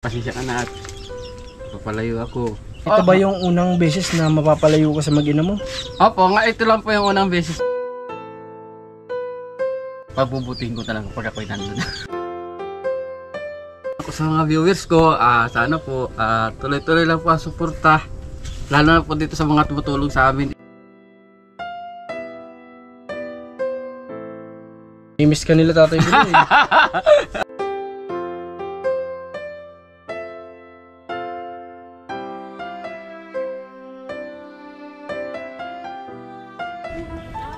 Pasensya ka na at papalayo ako. Ito ba yung unang beses na mapapalayo ka sa mag-ina mo? Opo, nga ito lang po yung unang beses. Pagbubutihin ko talaga pag ako'y nandun. Sa mga viewers ko, sana po tuloy-tuloy lang po ang suporta. Lalo na po dito sa mga tumutulong sa amin. I-miss ka nila tatay ko eh.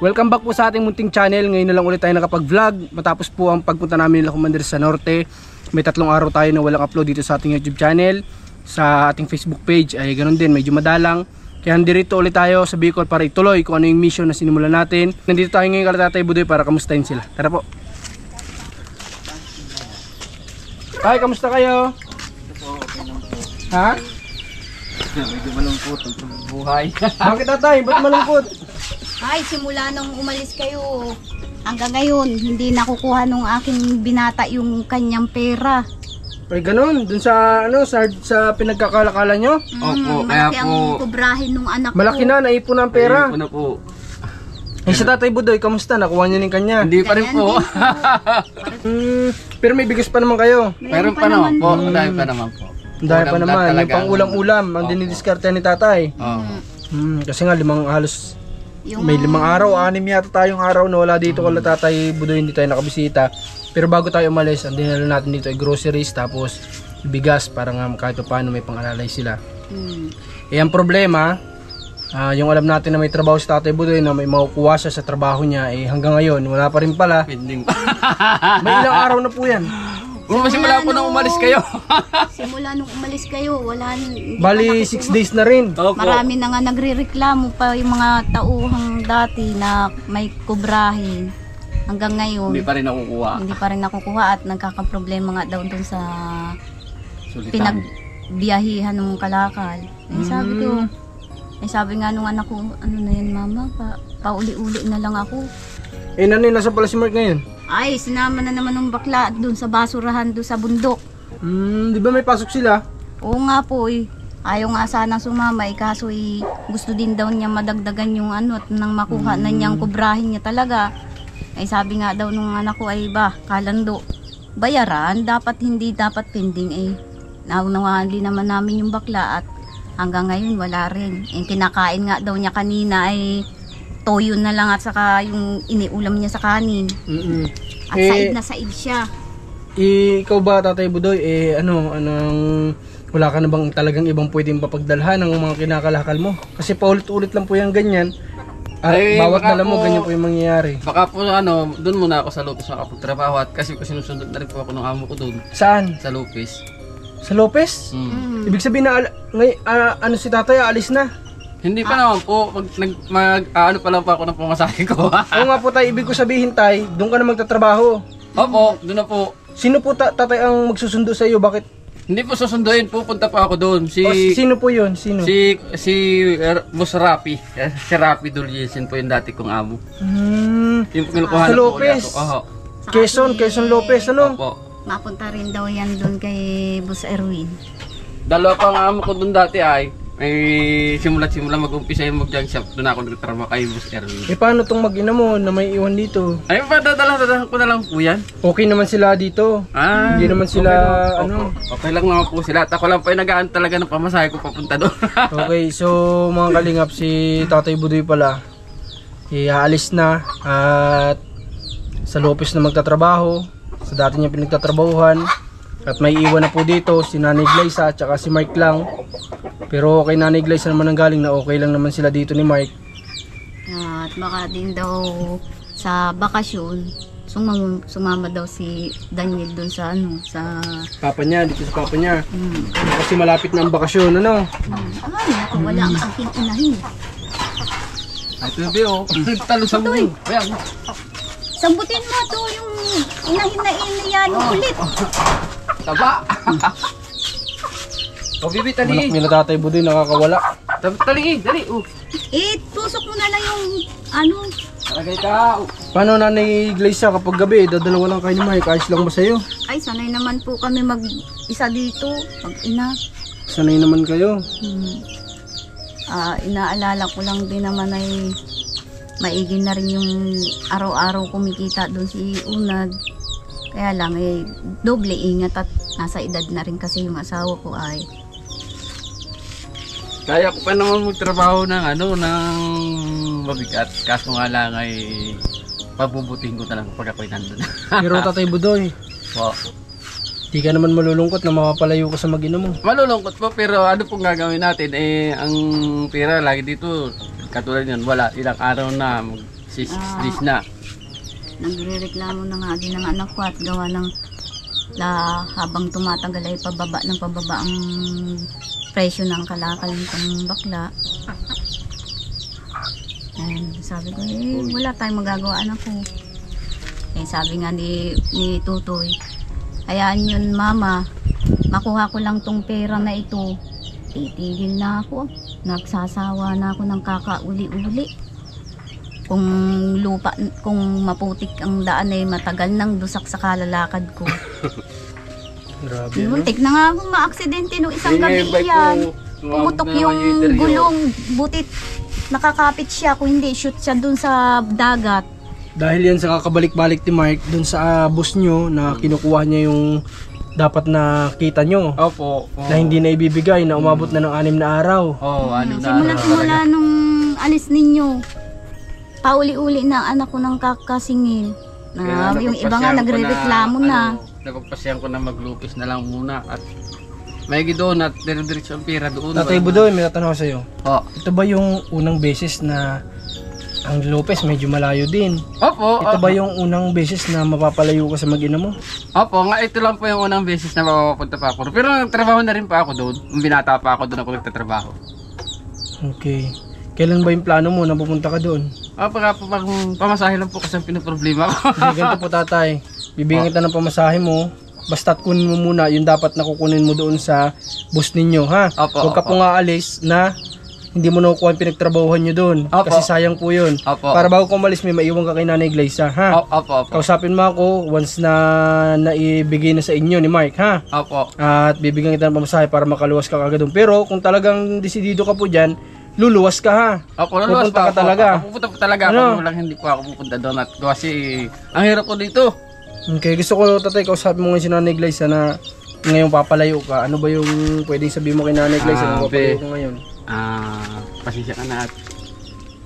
Welcome back po sa ating munting channel. Ngayon na lang ulit tayo nakapag-vlog. Matapos po ang pagpunta namin nila Commander sa Norte. May 3 araw tayo na walang upload dito sa ating YouTube channel. Sa ating Facebook page ay ganoon din, medyo madalang. Kaya nandito ulit tayo sa Bicol para ituloy kung ano yung mission na sinimulan natin. Nandito tayo ngayon kala Tatay Budoy para kamustahin sila. Tara po. Ay, kamusta kayo? Ha? Medyo malungkot ang buhay. Bakit tatay? Ba't malungkot? Ay, simula nung umalis kayo hanggang ngayon, hindi nakukuha nung aking binata yung kanyang pera. Ay, ganun. Dun sa, ano, sa pinagkakalakalan nyo? Opo, kaya malaki po. ang kubrahin nung anak Malaki ko. na, naipon na ang pera. Ayun po na po. Eh, sa Tatay Budoy, kamusta? Nakuha niyo ning kanya? Hindi pa rin po. Pero may bigas pa naman kayo. Meron pa naman po. Dahil pa naman po. Dahil pa Ulam naman, talaga. yung pang ulam-ulam, ang Opo. dinidiskarte ni tatay. Kasi nga, halos may 5 araw, 6 yata tayong araw na wala dito kala Tatay Budoy, hindi tayo nakabisita. Pero bago tayo umalis, ang dinala natin dito ay groceries, tapos bigas para nga kahit paano may pang-alalay sila. Eh, ang problema, yung alam natin na may trabaho si Tatay Budoy, na may makukuha siya sa trabaho niya, eh hanggang ngayon, wala pa rin pala. Pending. May ilang araw na po yan. Simula po nang umalis kayo. Simula nung umalis kayo, wala. Bali, 6 days na rin. Opo. Marami na nga nagrereklamo pa yung mga tauhang dati na may kubrahin. Hanggang ngayon, Hindi pa rin nakukuha. hindi pa rin nakukuha at nagkakaproblema nga daw dun sa Sulitan. pinagbiyahihan ng kalakal. Sabi nga nung anak ko, ano na yan mama, pauli-uli na lang ako. Eh, nanay, nasa pala si Mark ngayon? Ay, sinama na naman ng bakla dun sa basurahan dun sa bundok. Di ba may pasok sila? Oo nga po eh. Ayaw nga sana sumama eh, kaso eh, gusto din daw niya madagdagan yung ano at nang makuha na niyang kubrahin niya talaga. Ay sabi nga daw nung anak ko ay kalando. Bayaran, hindi dapat pending eh. Naunawaan din naman namin yung bakla at hanggang ngayon wala rin. Yung kinakain nga daw niya kanina ay toyo na lang at saka yung iniulam niya sa kanin. At said na said siya. Ikaw ba, Tatay Budoy, wala ka na bang talagang ibang pwedeng papagdalhan ng mga kinakalakal mo? Kasi paulit-ulit lang po yung ganyan. Bawat baka dala mo, po, ganyan po yung mangyayari. Baka po doon muna ako sa Lopez makapagtrabaho at kasi sinusunod na rin po ako ng amo ko doon. Saan? Sa Lopez. Sa Lopez? Ibig sabihin na, si tatay, aalis na. Hindi pa naman po, ano pa lang po ako ng pamasahe ko. Oo nga po tayo, ibig ko sabihin tay, doon ka na magtatrabaho. Opo, doon na po. Sino po tatay ang magsusundo sa iyo? Bakit? Hindi po susunduin, pupunta pa ako doon. Sino po yun? Sino? Si Boss Rapi. Si Rapi Dulyesin po yung dati kong amo. Yung kinukuha Sa na po Lopez? ulit ako. Oho. Quezon Lopez, ano? Opo. Mapunta rin daw yan doon kay Boss Erwin. Dalawa pang amo ko doon dati ay simula mag-umpisa yung mag-junk shop. Doon ako nagtatrabaho kay Boss Erwin. Eh paano tong mag-ina mo na may iwan dito? Ay, dadala ko na lang po yan. Okay naman sila dito. Hindi naman sila, Okay lang naman po sila. At ako lang po yung nagaan talaga ng pamasahe ko papunta doon. Okay, so mga kalingap, si Tatay Budoy pala, aalis na at sa Lopez na magtatrabaho, sa dati niya pinagtatrabahuhan. At may iwan na po dito si Nanay Glyza at saka si Mark lang. Pero kay Nanay Glyza naman ang galing na okay lang naman sila dito ni Mark. At baka din daw sa bakasyon, sumama daw si Daniel doon sa Papa niya, dito sa papa niya. Kasi malapit na ang bakasyon, ano? Ako wala ang aking inahin. Ay, ito yung talo sa buhay. Ayan. Sambutin mo to yung inahin na iniyan ulit. Taba! O, bibi, tali. Manak nila Tatay Budoy nakakawala. Tali, dali. Tusok mo na lang yung ano. Talagay ka. Paano Nanay Gleisa kapag gabi, dadalawa lang kayo ni Mike, ayos lang ba sa'yo? Ay, sanay naman po kami mag-isa dito, mag-ina. Sanay naman kayo. Inaalala ko lang din naman ay maigi na rin yung araw-araw kumikita doon si Unad. Kaya lang doble ingat at nasa edad na rin kasi yung asawa ko ay. Kaya ko pa naman magtrabaho ng mabigat. Kaso nga lang ay pabubutihin ko na lang pag ako'y nandun. Pero Tatay Budoy, Po. di ka naman malulungkot na mapapalayo ka sa mag-ina mo. Malulungkot po pero ano pong gagawin natin? Ang pera lagi dito, katulad yun, wala. Ilang araw na, mag-6 na. Nagre-reklamo na nga din ng anak ko at gawa ng habang tumatagal ay pababa ang presyo ng kalakal nitong bakla. And sabi ko, wala tayong magagawa anak ko. Sabi nga ni Tutoy, hayaan yun mama, makuha ko lang tong pera na ito, titigil na ako. Nagsasawa na ako ng kakauli-uli. Kung maputik ang daan matagal nang dusak sa kalalakad ko. Grabe. Muntik na nga akong maaksidente nung isang gabi iyan. Pumutok yung gulong, butit nakakapit siya, kung hindi shoot siya dun sa dagat. Dahil yan sa kakabalik-balik ni Mark dun sa bus nyo na kinukuha niya yung dapat na kita nyo. Opo. Na hindi na ibibigay, na umabot na ng 6 na araw. Simula nung alis ninyo, pauli-uli na anak ko ng kakasingil. Yung iba nga nagre-reklamo na. Napagpasyahan ko na maglupis na lang muna at may doon at dire-diretso ang pera doon. Tatay Budoy, may tatanong ako sa'yo. Ito ba yung unang beses na ang Lopez medyo malayo din? Opo. Ito ba yung unang beses na mapapalayo ka sa mag-ina mo? Opo, nga ito lang po yung unang beses na mapapunta pa ako. Pero nagtrabaho na rin pa ako doon. Binata pa ako doon ako nagtatrabaho. Okay. Kailan ba yung plano mo na pupunta ka doon? Pamasahe lang po kasi ang pinoproblema ko. Hindi, ganito po tatay. Bibigyan kita ng pamasahe mo. Basta't kunin mo muna yung dapat na kukunin mo doon sa bus ninyo, ha? Opo, Huwag ka opo. pong aalis na hindi mo nakukuha yung pinagtrabahuhan nyo doon. Opo. Kasi sayang po yun. Opo. Para bago ka umalis, may maiwan ka kay Nanay Gleisa, ha? Opo. Kausapin mo ako once na naibigay na sa inyo ni Mark, ha? Opo. At bibigyan kita ng pamasahe para makaluwas ka kagad doon. Pero kung talagang desidido ka po dyan, luluwas ka, ha? Opo, luluwas Pupunta pa ka talaga. Pupunta po talaga Ano? ako. Lang hindi po ako pupunta doon at kasi ang hirap ko dito. Okay, gusto ko tatay, kausapin mo ngayon si Nanay Gleisa na ngayon papalayo ka. Ano ba yung pwedeng sabihin mo kay Nanay Gleisa na papalayo ka ngayon? Pasensya ka na at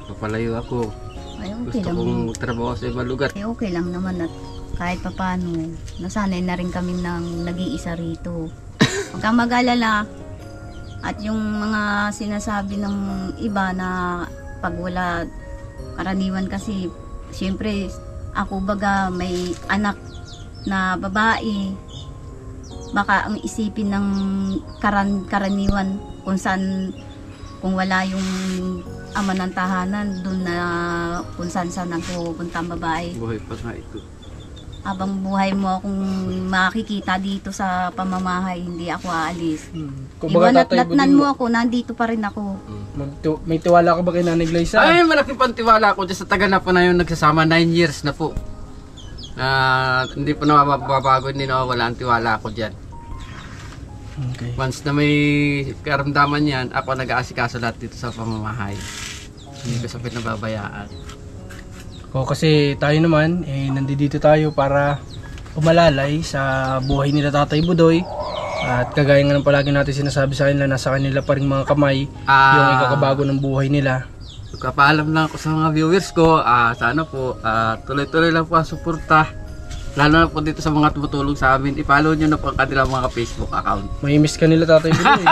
papalayo ako. Ay, okay Gusto lang. kong trabaho sa ibang lugar. Okay lang naman at kahit papano, nasanay na rin kami ng nag-iisa rito. Huwag kang mag-alala. At yung mga sinasabi ng iba na pag wala karaniwan kasi, siyempre, ako baga may anak na babae, baka ang isipin ng karaniwan kung wala yung ama ng tahanan doon na kung saan nagpupunta ang babae. Buhay pa nga ito. Habang buhay mo akong makikita dito sa pamamahay, hindi ako aalis. Iwan at datnan mo ako, nandito pa rin ako. May tiwala ka ba kay Nanay Gleisa? Ay, malaking pantiwala ko dyan sa tagal na po na yung nagsasama, 9 years na po. Hindi po na mababago, hindi na wala ang tiwala ko dyan. Okay. Once na may karamdaman yan, ako nag-aasikaso lahat dito sa pamamahay. Hindi ko sa pinababayaan. Kasi tayo naman, nandito tayo para umalalay sa buhay nila Tatay Budoy. At kagaya nga ng palagi natin sinasabi sa kanila, nasa kanila pa rin mga kamay yung ikakabago ng buhay nila. Kapaalam lang ako sa mga viewers ko, sana po tuloy-tuloy lang po ang suporta. Lalo na po dito sa mga tumutulong sa amin. I-follow nyo na po ang kanilang mga Facebook account. May miss ka nila Tatay Budoy.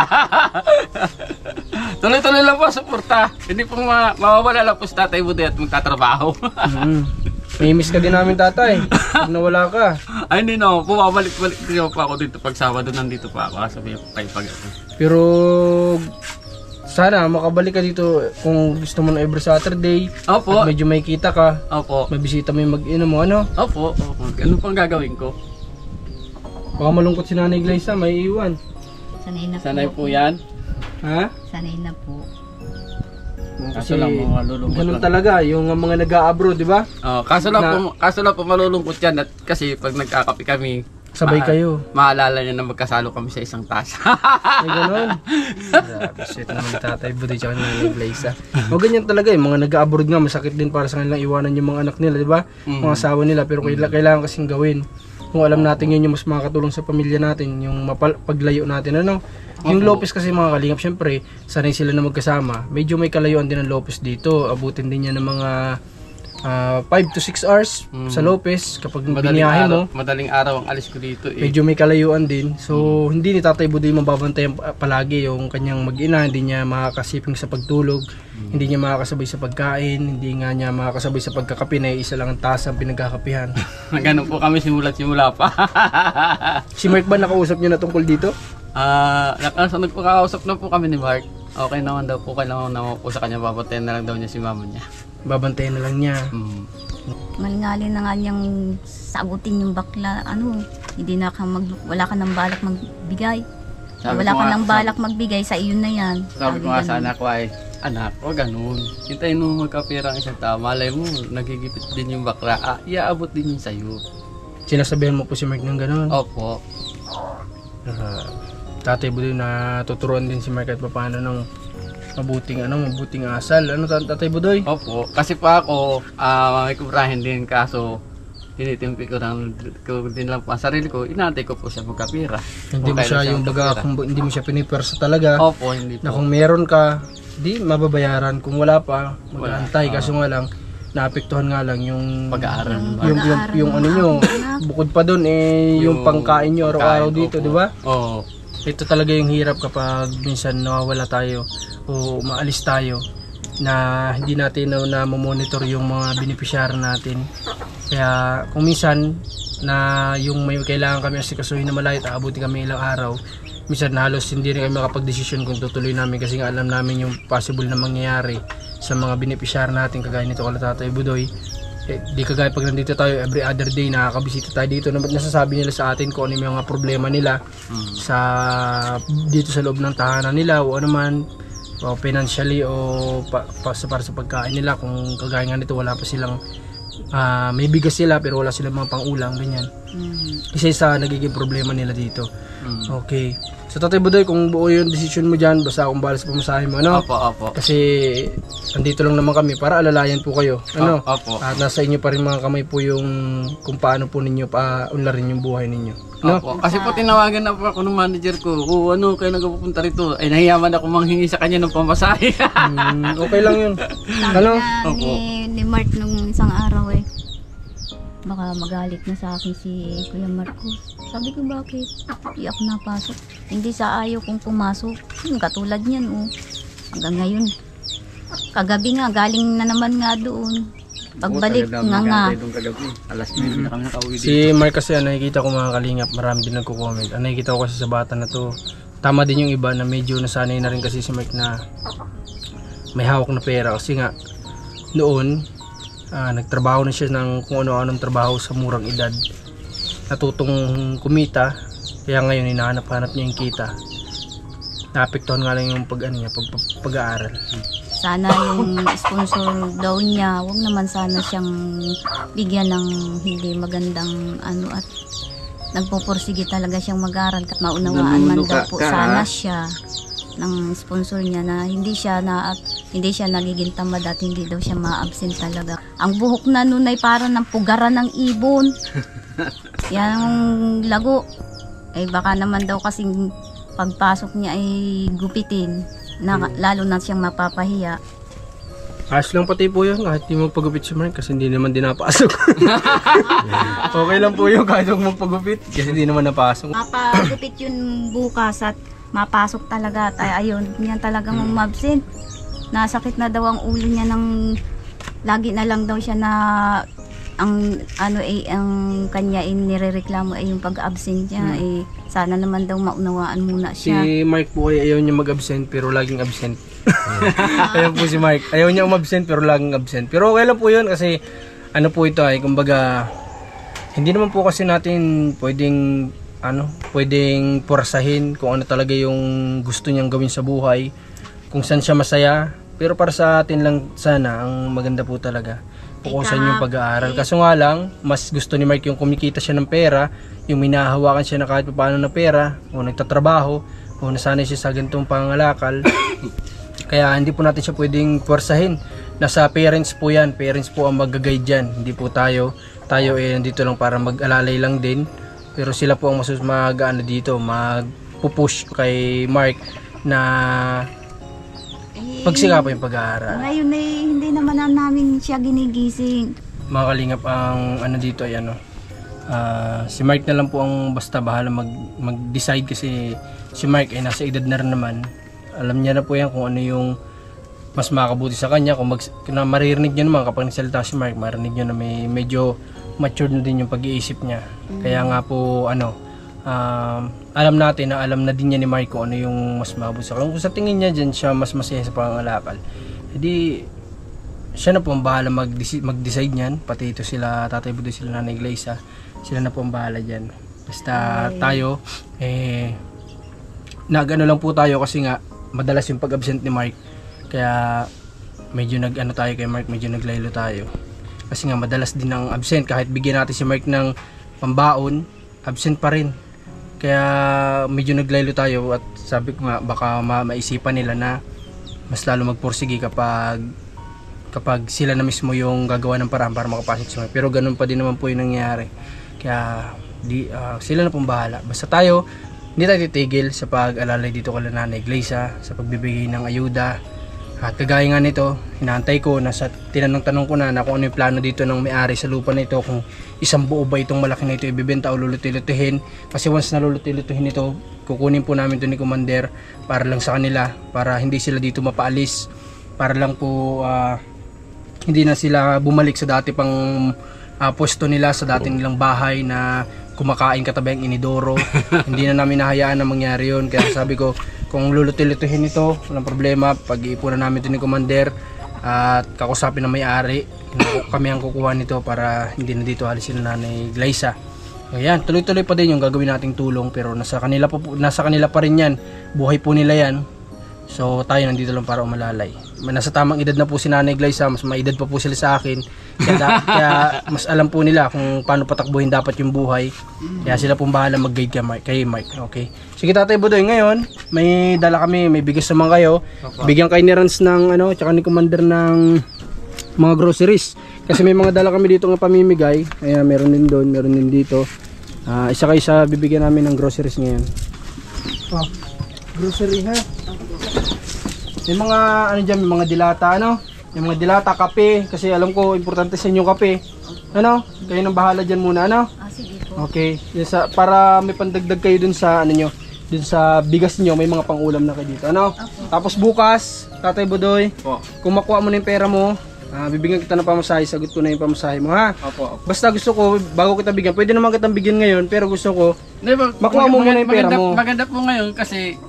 Tuloy-tuloy lang po ang suporta. Hindi po mawawala lang po si Tatay Budoy at magtatrabaho. May miss ka din namin tatay. Pag nawala ka. Ay hindi no, bumabalik-balik din po ako dito pag Sabado, nandito pa ako. Sabi ko kayo pag ako. Pero sana makabalik ka dito kung gusto mo na every Saturday. Opo. At medyo may kita ka. Opo. Mabisita mo yung mag-ino mo, ano? Opo. Ano pang gagawin ko? Baka malungkot si Nanay Gleisa, may iwan. Sanay na Sanay po. po yan. Ha? Sanay na po. Kaso lang mga malulungkot ganun lang. talaga, yung mga nag-a-abroad, di ba? Kaso lang po malulungkot yan at kasi pag nagkakape kami, Sabay kayo. maalala niya na magkasalo kami sa isang tasa. Ay, ganun. Grabe, sweet naman ni Tatay Budoy tsaka ni Nanay Glyza. O ganyan talaga eh, mga nag-abroad nga, masakit din para sa kanilang iwanan yung mga anak nila, di ba? Mga asawa nila, pero kailangan kasing gawin. Kung alam natin yun yung mas makakatulong sa pamilya natin, yung paglayo natin, ano? Yung Lopez kasi mga kalingap, syempre, sanay sila na magkasama. Medyo may kalayuan din ng Lopez dito. Abutin din niya ng mga 5 to 6 hours sa Lopez kapag biniyahe mo. Madaling araw ang alis ko dito eh. Medyo may kalayuan din. So, hindi ni Tatay Budoy mababantayan palagi yung kanyang mag-ina. Hindi niya makakasiping sa pagtulog. Hindi niya makakasabay sa pagkain. Hindi nga niya makakasabay sa pagkakape na isa lang ang tasa ang pinagkakapihan. Ganun po kami simula pa. Si Mark ba nakausap niyo na tungkol dito? Nagpakausap na po kami ni Mark. Okay naman daw po, kailangan naman po sa kanya, babantayan na lang daw niya si mama niya. Babantayan na lang niya. Ngalngalin na nga niyang sagutin yung bakla, hindi na wala ka ng balak magbigay. Wala ka ng balak magbigay, sa iyon na yan. Sabi ko nga sa anak ko ay, anak, wag ganun. Hintayin mo magkapira ang isang tao. Malay mo, nagigipit din yung bakla. Iaabot din yun sa'yo. Sinasabihan mo po si Mark ng ganun? Opo. Tatay Budoy na tuturuan din si Mark at paano ng mabuting asal. Ano Tatay Budoy? Opo. Kasi pa ako, may kubrahin din, kaso tinitimpi ko din lang po ang sarili ko, inaantay ko po siya magkapira. Hindi mo siya yung baga, hindi mo siya pinipersa talaga. Opo, hindi po. Na kung meron ka, di mababayaran. Kung wala pa, mag-aantay. Kaso nga lang, naapektuhan nga lang yung pag-aaral. yung ano nyo, bukod pa doon yung pangkain nyo araw-araw dito, di ba? Oo. Ito talaga yung hirap kapag minsan nawawala tayo o maalis tayo na hindi natin na monitor yung mga beneficiary natin. Kaya kung minsan na yung may kailangan kami asikasuhin na malayo, aabuti kami ilang araw, minsan halos hindi rin kami makapag-desisyon kung tutuloy namin kasi nga alam namin yung possible na mangyayari sa mga beneficiary natin kagaya nito kala Tatay Budoy. Di kagaya pag nandito tayo every other day nakakabisita tayo dito, nasasabi nila sa atin kung ano yung mga problema nila dito sa loob ng tahanan nila o ano man, o financially o para sa pagkain nila. Kung kagaya nga nito wala pa silang may bigas sila pero wala silang mga pang-ulam, ganyan. Isa nagiging problema nila dito. Okay. So Tatay Budoy, kung buo yung decision mo dyan, basta akong bahala sa pamasahe mo, ano? Opo. Kasi andito lang naman kami para alalayan po kayo, ano? Opo. At nasa inyo pa rin mga kamay po yung kung paano po ninyo paunlarin yung buhay ninyo, no? Opo. Kasi po tinawagan na po ako ng manager ko, kayo nagpupunta rito? Ay, nahiyaman ako manghingi sa kanya ng pamasahe. Okay lang yun. Sabi ni Mark nung isang araw baka magalit na sa akin si Kuya Marcos. Sabi ko, bakit? Iyak na pasok. Hindi sa ayaw kong pumasok. Katulad niyan, hanggang ngayon. Kagabi nga, galing na naman nga doon. Pagbalik nga. Alas 9 na kami nakauwi dito. Si Mark kasi, nakikita ko mga kalingap, marami din nagko-comment. Nakikita ko kasi sa bata na to, tama din yung iba na medyo nasanay na rin kasi si Mark na may hawak na pera. Kasi nga, noon, nagtrabaho na siya ng kung ano-anong trabaho sa murang edad. Natutong kumita, kaya ngayon hinahanap-hanap niya yung kita. Naapektuhan nga lang yung pag-aaral. Sana yung sponsor daw niya, wag naman sana siyang bigyan ng hindi magandang at nagpupursige talaga siyang mag-aral. Maunawaan man daw po sana siya ng sponsor niya na hindi siya nagiging tamad at hindi daw siya ma-absent talaga. Ang buhok na nun ay parang ng pugaran ng ibon. Yan ang lago. Baka naman daw kasing pagpasok niya ay gupitin. Lalo na siyang mapapahiya. Ayos lang pati po yun, kahit di magpagupit si Mark kasi hindi naman din napasok. Okay lang po yun kahit huwag magpagupit kasi hindi naman napasok. Mapagupit yun bukas at mapasok talaga at ayun, yan talagang umabsent. Nasakit na daw ang ulo niya lagi na lang daw siya na ang kanya nirereklamo ay yung pag-absent niya. Sana naman daw maunawaan muna siya. Si Mark po ay ayaw niya mag-absent pero laging absent. Ayun po si Mark. Ayaw niya umabsent pero laging absent. Pero okay lang po yun kasi po ito ay kumbaga hindi naman po kasi natin pwedeng pwedeng purasahin kung ano talaga yung gusto niyang gawin sa buhay. Kung saan siya masaya, Pero para sa atin lang sana, ang maganda po talaga, pukusan yung pag-aaral. Kaso nga lang, mas gusto ni Mark yung kumikita siya ng pera, yung minahawakan siya na kahit paano na pera, o nagtatrabaho, o nasanay siya sa ganitong pangalakal. Kaya hindi po natin siya pwedeng puwersahin. Nasa parents po yan, parents po ang mag-guide dyan, hindi po tayo. Tayo nandito lang para mag-alalay lang din. Pero sila po ang mag-ano dito, mag-push kay Mark na pagsikapan yung pag-aaral. Ngayon ay hindi naman namin siya ginigising. Mga kalingap, ang ano dito ay si Mark na lang po ang basta bahala mag-decide kasi si Mark ay nasa edad na rin naman. Alam niya na po yan kung ano yung mas makabuti sa kanya. Kung maririnig niyo naman kapag nagsalita si Mark, marinig niyo na medyo matured na din yung pag-iisip niya. Kaya nga po alam natin na alam na din niya ni Mark kung ano yung mas mabuti sa kanya. Kung sa tingin niya dyan siya mas masaya sa pangangalakal, hindi siya na po ang bahala mag-decide niyan. Pati ito sila Tatay Budoy, sila Nanay Gleisa, sila na po ang bahala dyan. Basta tayo nag-ano lang po tayo kasi nga madalas yung pag-absent ni Mark. Kaya medyo nag-ano tayo kay Mark, medyo naglaylo tayo. Kasi nga madalas din ang absent, kahit bigyan natin si Mark ng pambaon, absent pa rin. Kaya medyo naglaylo tayo at sabi ko nga baka maisipan nila na mas lalo magpursige kapag sila na mismo yung gagawa ng paraan para makapasok si Mark. Pero ganun pa din naman po yung nangyayari. Kaya sila na pong bahala. Basta tayo, hindi tayo titigil sa pag-alalay dito kay Nanay Gleisa, sa pagbibigay ng ayuda. At kagaya nga nito, hinahantay ko, tinanong ko na kung ano yung plano dito ng may-ari sa lupa na ito, kung isang buo ba itong malaki na ito ibibenta o luluti-lutuhin. Kasi once na luluti-lutuhin ito, kukunin po namin ito ni Commander para lang sa kanila, para hindi sila dito mapaalis, para lang po hindi na sila bumalik sa dati pang pwesto nila, sa dati nilang bahay na kumakain katabi ang inidoro. Hindi na namin nahayaan na mangyari yun. Kaya sabi ko, kung luluti-lutuhin ito, walang problema, pag-iipunan namin ito ni Commander at kakusapin na may-ari, kami ang kukuha nito para hindi na dito halis sila Nanay Gleisa. Ayan, tuloy-tuloy pa din yung gagawin nating tulong, pero nasa kanila pa rin yan, buhay po nila yan. So tayo nandito lang para umalalay. Nasa tamang edad na po si Nanay Gleisa, mas maedad pa po sila sa akin. Kaya mas alam po nila kung paano patakbuhin dapat yung buhay. Kaya sila pong bahala mag-guide kay Mark. Okay. Sige Tatay Budoy, ngayon may dala kami, may bigas naman kayo. Bigyan kayo ni Rans ng tsaka ni Commander ng mga groceries. Kasi may mga dala kami dito ng pamimigay. Ayan, meron din doon, meron din dito. Isa kayo sa bibigyan namin ng groceries ngayon. Grocery ha. May mga dyan, may mga dilata may mga dilata, kape, kasi alam ko importante sa inyo kape. Kayo nang bahala dyan muna Sige po. Okay, para may pandagdag kayo dun sa dun sa bigas nyo, may mga pangulam na kayo dito Tapos bukas, Tatay Budoy, kung makuha mo na yung pera mo, bibigyan kita ng pamasahe, sagot ko na yung pamasahe mo ha. Basta gusto ko, bago kita bigyan, pwede naman kitang bigyan ngayon, pero gusto ko makuha mo muna yung pera mo. Maganda po ngayon kasi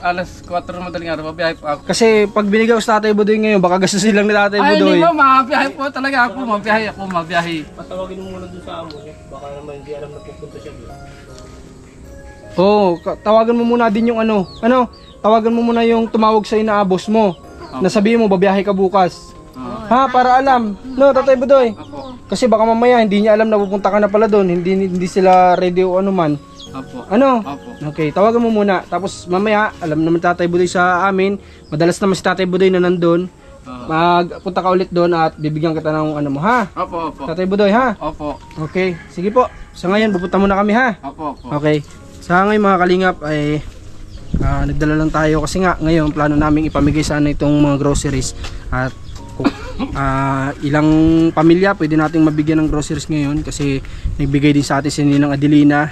alas 4 madaling araw, mabiyahe po ako. Kasi pag binigay ko sa Tatay Budoy ngayon, baka gasto silang ni Tatay Budoy. Hindi mo, mabiyahe po talaga ako, mabiyahe. Patawagin mo muna dun sa amo, baka naman hindi alam na pupunta siya doon. Oo, tawagan mo muna din yung tawagan mo muna yung tumawag sa'yo na boss mo. Nasabihin mo, babiyahe ka bukas. Ha, para alam. Tatay Budoy. Kasi baka mamaya hindi niya alam na pupunta ka na pala doon, hindi sila ready o anuman. Okay, tawagan mo muna. Tapos mamaya, alam naman Tatay Budoy sa amin, madalas naman si Tatay Budoy na nandun. Magpunta ka ulit doon at bibigyan kita ng mo ha. Tatay Budoy ha. Okay, sige po. Sa ngayon, pupunta muna kami ha. Okay. Sa ngayon mga kalingap ay nagdala lang tayo kasi nga ngayon plano namin ipamigay sana itong mga groceries at ilang pamilya pwede nating mabigyan ng groceries ngayon kasi nagbigay din sa atin si Ninang Adelina.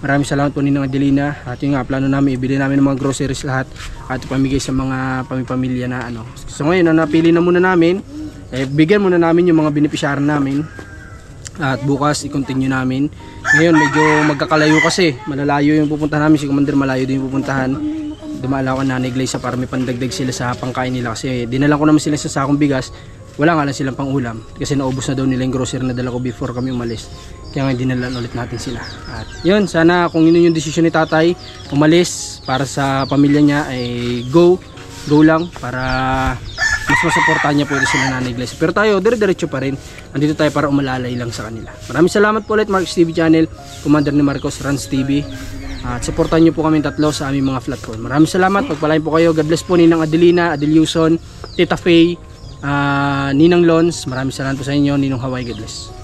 Maraming salamat po Ninang Adelina. At yung plano namin, ibili namin ng mga groceries lahat at ipamigay sa mga pamilya na So ngayon, napili na muna namin, bigyan muna namin yung mga beneficiary namin. At bukas, i-continue namin. Ngayon, medyo magkakalayo kasi. Malalayo yung pupuntahan namin. Si Commander malayo din yung pupuntahan. Dumala ko Nanay Gleisa para may pandagdag sila sa pangkain nila. Kasi dinalan ko naman sila sa sakong bigas. Wala nga lang silang pang ulam. Kasi naubos na daw nila yung grocery na dala ko before kami umalis. Kaya nga dinalan ulit natin sila. At yun, sana kung yun yung desisyon ni Tatay, umalis para sa pamilya niya ay go. go lang para mas masuportahan niya po ito sila Nanay Glyza. Pero tayo, dire-diretso pa rin. Andito tayo para umalalay lang sa kanila. Maraming salamat po ulit, Marcos TV Channel, Commander ni Marcos, Rans TV. At supportan niyo po kami tatlo sa aming mga platform. Maraming salamat, pagpalain po kayo. God bless po Ninang Adelina, Adelioson, Tita Faye, Ninang Lons. Maraming salamat po sa inyo, Ninong Hawaii. God bless.